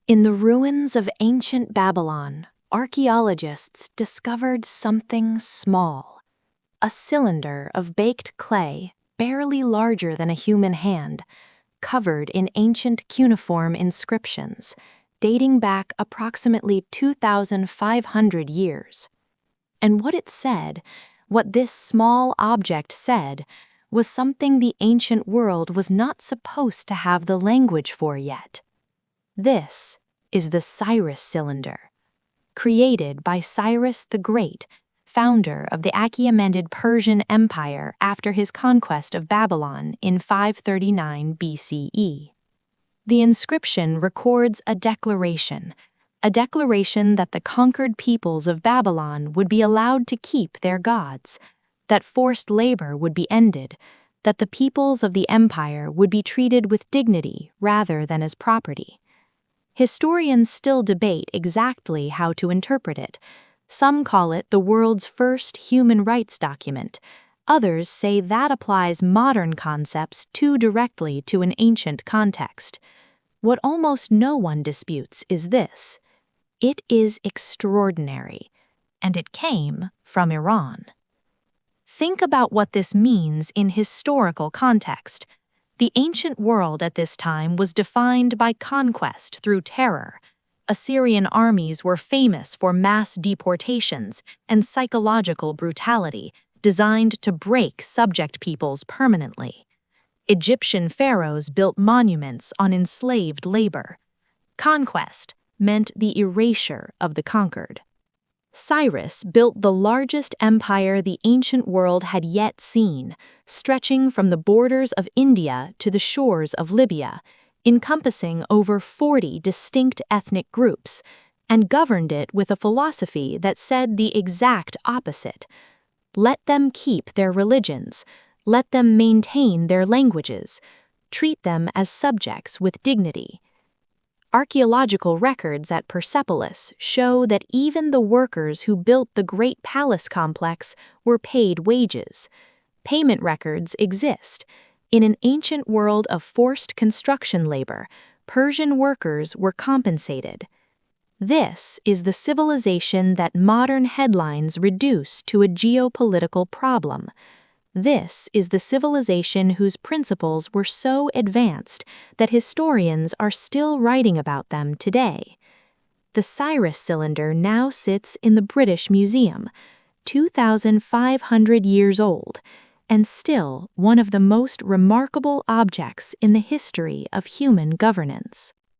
In the ruins of ancient Babylon, archaeologists discovered something small. A cylinder of baked clay, barely larger than a human hand, covered in ancient cuneiform inscriptions, dating back approximately 2,500 years. And what it said, what this small object said, was something the ancient world was not supposed to have the language for yet. This is the Cyrus cylinder, created by Cyrus the Great, founder of the Achaemenid Persian Empire after his conquest of Babylon in 539 BCE. The inscription records a declaration that the conquered peoples of Babylon would be allowed to keep their gods, that forced labor would be ended, that the peoples of the empire would be treated with dignity rather than as property. Historians still debate exactly how to interpret it. Some call it the world's first human rights document. Others say that applies modern concepts too directly to an ancient context. What almost no one disputes is this: it is extraordinary, and it came from Iran. Think about what this means in historical context. The ancient world at this time was defined by conquest through terror. Assyrian armies were famous for mass deportations and psychological brutality designed to break subject peoples permanently. Egyptian pharaohs built monuments on enslaved labor. Conquest meant the erasure of the conquered. Cyrus built the largest empire the ancient world had yet seen, stretching from the borders of India to the shores of Libya, encompassing over 40 distinct ethnic groups, and governed it with a philosophy that said the exact opposite. Let them keep their religions, let them maintain their languages, treat them as subjects with dignity. Archaeological records at Persepolis show that even the workers who built the Great Palace complex were paid wages. Payment records exist. In an ancient world of forced construction labor, Persian workers were compensated. This is the civilization that modern headlines reduce to a geopolitical problem. This is the civilization whose principles were so advanced that historians are still writing about them today. The Cyrus cylinder now sits in the British Museum, 2,500 years old, and still one of the most remarkable objects in the history of human governance.